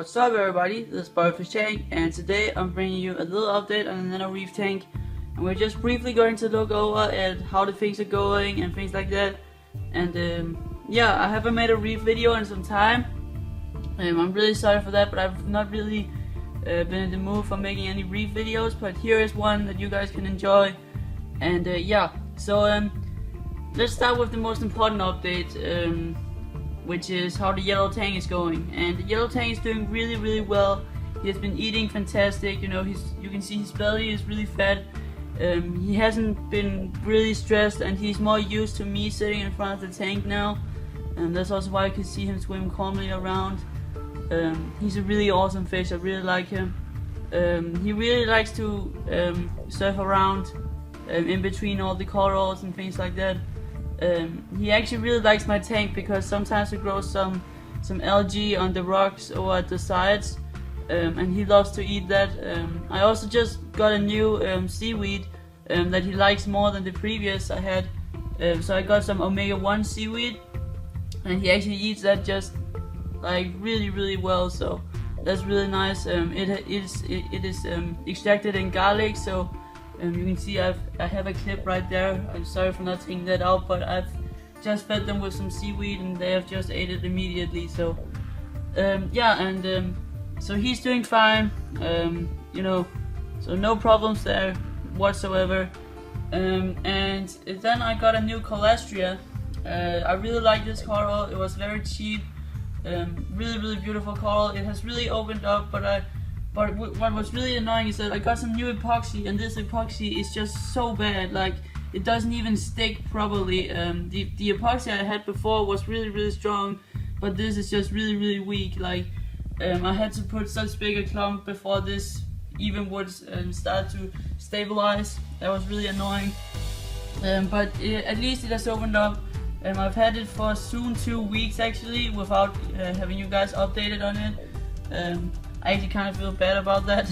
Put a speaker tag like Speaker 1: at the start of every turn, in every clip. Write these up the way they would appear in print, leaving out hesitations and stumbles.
Speaker 1: What's up everybody, this is Boywithafishtank, and today I'm bringing you a little update on the Nano Reef tank, and we're just briefly going to look over at how the things are going and things like that. And yeah, I haven't made a reef video in some time. I'm really sorry for that, but I've not really been in the mood for making any reef videos, but here is one that you guys can enjoy. And yeah, so let's start with the most important update, which is how the yellow tang is going. And the yellow tang is doing really well. He has been eating fantastic, you know, you can see his belly is really fat. He hasn't been really stressed, and he's more used to me sitting in front of the tank now. And that's also why you can see him swim calmly around. He's a really awesome fish, I really like him. He really likes to surf around in between all the corals and things like that. He actually really likes my tank because sometimes we grow some algae on the rocks or at the sides, and he loves to eat that. I also just got a new seaweed that he likes more than the previous I had. So I got some omega-1 seaweed, and he actually eats that just like really well, so that's really nice. It is extracted in garlic, so you can see I have a clip right there. I'm sorry for not taking that out, but I've just fed them with some seaweed and they have just ate it immediately. So yeah, and so he's doing fine, you know, so no problems there whatsoever. And then I got a new Caulastrea. I really like this coral. It was very cheap, really beautiful coral. It has really opened up, but what was really annoying is that I got some new epoxy, and this epoxy is just so bad. Like, it doesn't even stick properly. The epoxy I had before was really strong, but this is just really weak. Like, I had to put such big a clump before this even would start to stabilize. That was really annoying. But at least it has opened up. I've had it for soon 2 weeks actually without having you guys updated on it. I actually kind of feel bad about that.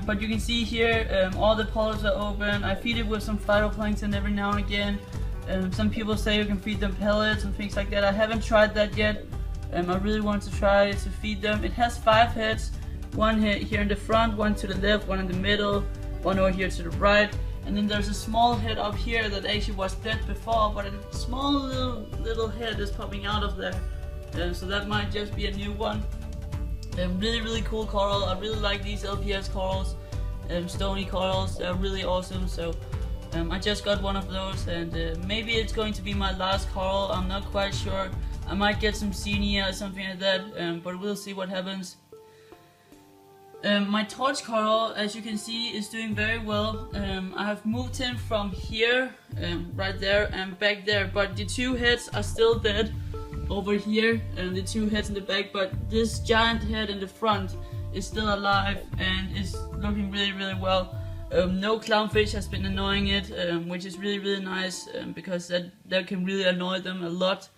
Speaker 1: But you can see here, all the polyps are open. I feed it with some phytoplankton every now and again. Some people say you can feed them pellets and things like that. I haven't tried that yet. I really want to try to feed them. It has 5 heads. One here in the front, one to the left, one in the middle, one over here to the right. And then there's a small head up here that actually was dead before, but a small little head is popping out of there. So that might just be a new one. Really cool coral. I really like these LPS corals, stony corals. They're really awesome. So I just got one of those, and maybe it's going to be my last coral. I'm not quite sure. I might get some Xenia or something like that, but we'll see what happens. My torch coral, as you can see, is doing very well. I have moved him from here, right there, and back there, but the 2 heads are still dead over here, and the 2 heads in the back, but this giant head in the front is still alive and is looking really well. No clownfish has been annoying it, which is really nice, because that can really annoy them a lot.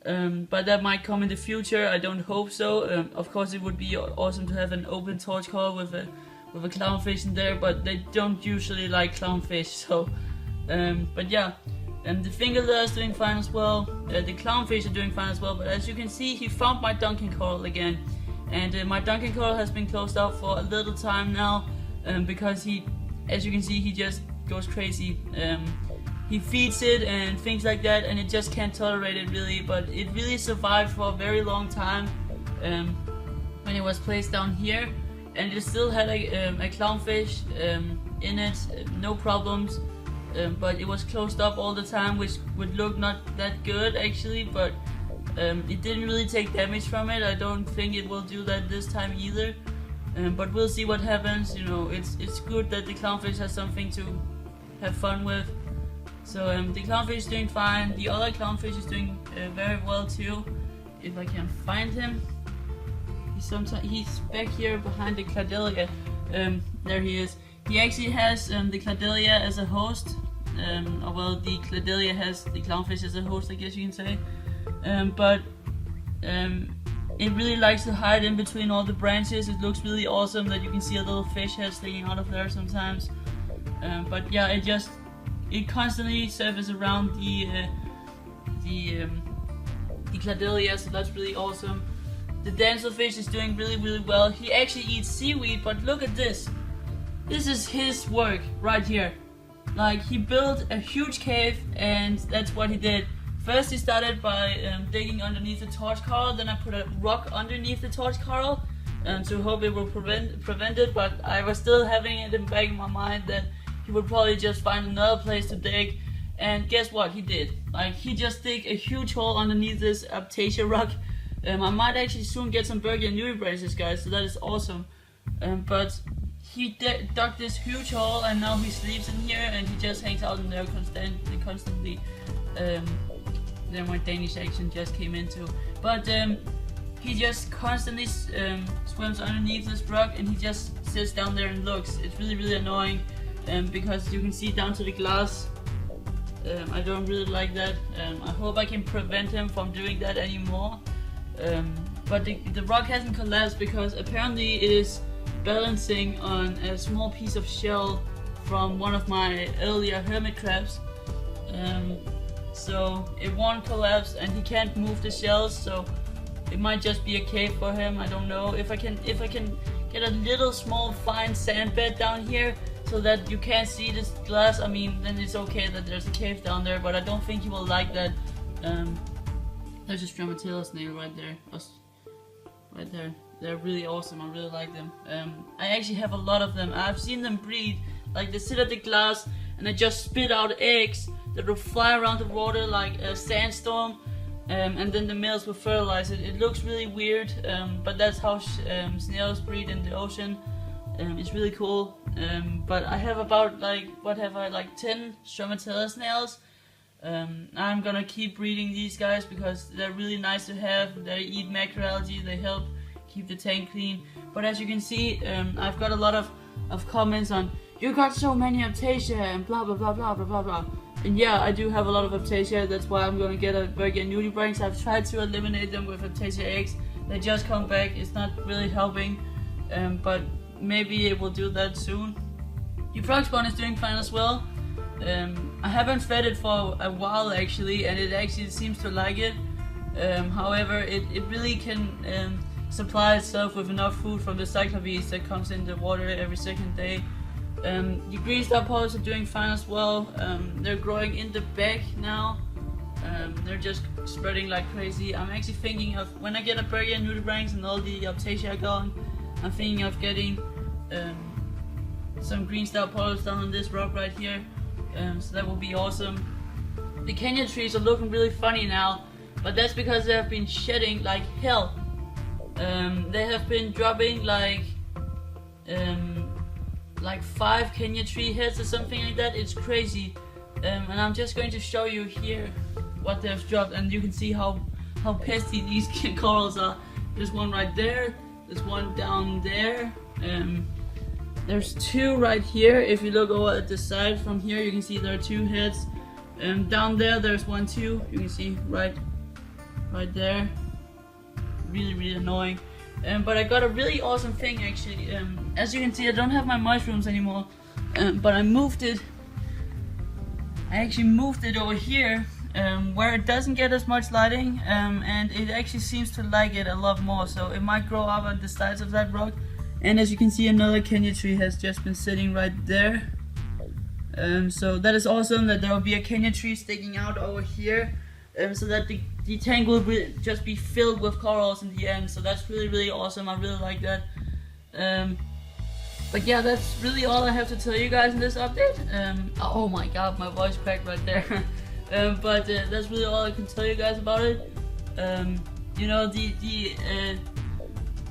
Speaker 1: But that might come in the future. I don't hope so. Of course it would be awesome to have an open torch coral with a clownfish in there, but they don't usually like clownfish. So but yeah, the fingerler is doing fine as well. The clownfish are doing fine as well, but as you can see, he found my Dunking coral again, and my Dunking coral has been closed out for a little time now, because as you can see, he just goes crazy. He feeds it and things like that, and it just can't tolerate it really, but it really survived for a very long time when it was placed down here, and it still had a clownfish in it, no problems, but it was closed up all the time, which would look not that good actually, but it didn't really take damage from it. I don't think it will do that this time either, but we'll see what happens. You know, it's good that the clownfish has something to have fun with. So the clownfish is doing fine. The other clownfish is doing very well too. If I can find him, he's back here behind the Cladelia. There he is. He actually has the Cladelia as a host. Or well, the Cladelia has the clownfish as a host, I guess you can say. But it really likes to hide in between all the branches. It looks really awesome that you can see a little fish head sticking out of there sometimes. But yeah, it constantly surfaces around the Cladelia, so that's really awesome. The damselfish is doing really well. He actually eats seaweed, but look at this. This is his work right here. Like, he built a huge cave, and that's what he did. First he started by digging underneath the torch coral, then I put a rock underneath the torch coral to hope it will prevent it, but I was still having it in the back of my mind that he would probably just find another place to dig, and guess what he did? Like, he just dig a huge hole underneath this Acacia rock. I might actually soon get some burger and nudibranches, guys, so that is awesome. But he dug this huge hole, and now he sleeps in here, and he just hangs out in there constantly. Then my Danish accent just came into. But he just constantly swims underneath this rock, and he just sits down there and looks. It's really annoying because you can see down to the glass. I don't really like that. I hope I can prevent him from doing that anymore. But the rock hasn't collapsed because apparently it is balancing on a small piece of shell from one of my earlier hermit crabs. So it won't collapse, and he can't move the shells, so it might just be a cave for him. I don't know. If I can get a little small fine sand bed down here so that you can't see this glass, I mean, then it's okay that there's a cave down there, but I don't think he will like that. There's a stromatella snail right there. Right there. They're really awesome. I really like them. I actually have a lot of them. I've seen them breed. Like, they sit at the glass and they just spit out eggs that will fly around the water like a sandstorm, and then the males will fertilize it. It looks really weird, but that's how snails breed in the ocean. It's really cool. But I have about, like, what have I, like 10 stromatella snails. I'm gonna keep breeding these guys because they're really nice to have. They eat macroalgae, they help keep the tank clean. But as you can see, I've got a lot of comments on, you got so many Acacia and blah blah blah blah blah blah blah. And yeah, I do have a lot of Acacia. That's why I'm gonna get a burger and nudibranch. I've tried to eliminate them with Acacia eggs. They just come back. It's not really helping, but maybe it will do that soon. The frog spawn is doing fine as well. I haven't fed it for a while actually, and it actually seems to like it. However, it really can supply itself with enough food from the cyclopees that comes in the water every second day. The green star polyps are doing fine as well. They're growing in the back now. They're just spreading like crazy. I'm actually thinking of, when I get a burger and nudibranchs and all the Acacia are gone, I'm thinking of getting some green star polyps down on this rock right here. So that will be awesome. The Kenya trees are looking really funny now, but that's because they have been shedding like hell. They have been dropping like 5 Kenya tree heads or something like that. It's crazy. And I'm just going to show you here what they've dropped, and you can see how pesty these corals are. There's one right there, there's one down there, there's 2 right here. If you look over at the side from here, you can see there are 2 heads. Down there, there's 1 too. You can see right there. Really annoying. But I got a really awesome thing actually. As you can see, I don't have my mushrooms anymore, but I moved it. I actually moved it over here, where it doesn't get as much lighting, and it actually seems to like it a lot more. So it might grow up at the sides of that rock. And as you can see, another Kenya tree has just been sitting right there. So that is awesome that there will be a Kenya tree sticking out over here, so that the tank will just be filled with corals in the end. So that's really awesome. I really like that. But yeah, that's really all I have to tell you guys in this update. Oh my god, my voice cracked right there. But that's really all I can tell you guys about it. You know,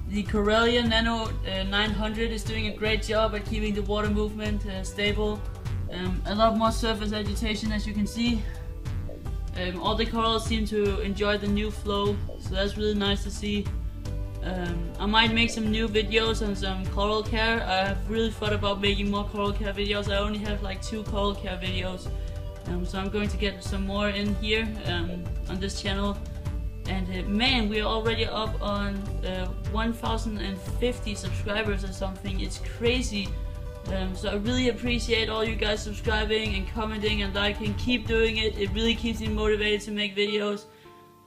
Speaker 1: the Corellia Nano 900 is doing a great job at keeping the water movement stable. A lot more surface agitation, as you can see. All the corals seem to enjoy the new flow, so that's really nice to see. I might make some new videos on some coral care. I have really thought about making more coral care videos. I only have like 2 coral care videos, so I'm going to get some more in here on this channel. And man, we're already up on 1,050 subscribers or something. It's crazy. So I really appreciate all you guys subscribing and commenting and liking. Keep doing it. It really keeps me motivated to make videos.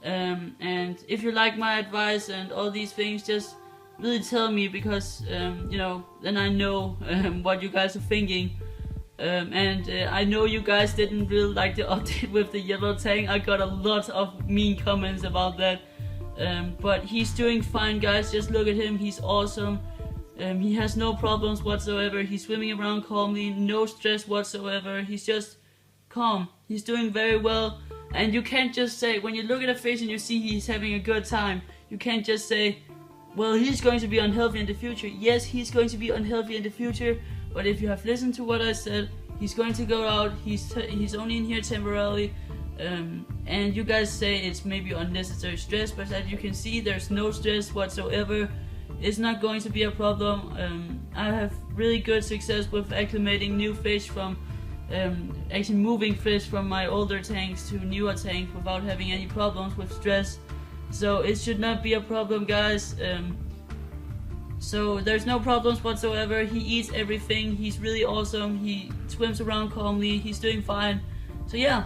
Speaker 1: And if you like my advice and all these things, just really tell me, because you know, then I know what you guys are thinking. I know you guys didn't really like the update with the yellow tang. I got a lot of mean comments about that. But he's doing fine, guys. Just look at him, he's awesome. He has no problems whatsoever. He's swimming around calmly, no stress whatsoever. He's just calm. He's doing very well. And you can't just say, when you look at a fish and you see he's having a good time, you can't just say, well, he's going to be unhealthy in the future. Yes, he's going to be unhealthy in the future, but if you have listened to what I said, he's going to go out. He's only in here temporarily. And you guys say it's maybe unnecessary stress, but as you can see, there's no stress whatsoever. It's not going to be a problem. I have really good success with acclimating new fish from actually moving fish from my older tanks to newer tanks without having any problems with stress. So it should not be a problem, guys. So there's no problems whatsoever. He eats everything. He's really awesome. He swims around calmly. He's doing fine. So yeah,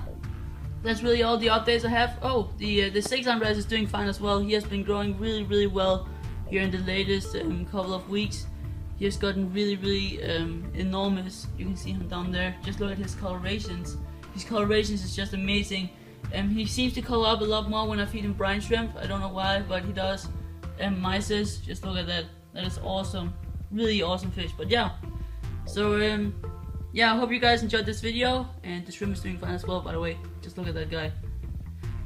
Speaker 1: that's really all the updates I have. Oh, the 600 is doing fine as well. He has been growing really well here in the latest couple of weeks. He has gotten really enormous. You can see him down there. Just look at his colorations. His colorations is just amazing. He seems to color up a lot more when I feed him brine shrimp. I don't know why, but he does. And mysis, just look at that. That is awesome. Really awesome fish. But yeah. So yeah, I hope you guys enjoyed this video. And the shrimp is doing fine as well, by the way. Just look at that guy.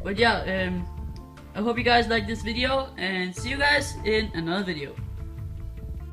Speaker 1: But yeah, I hope you guys liked this video. And see you guys in another video.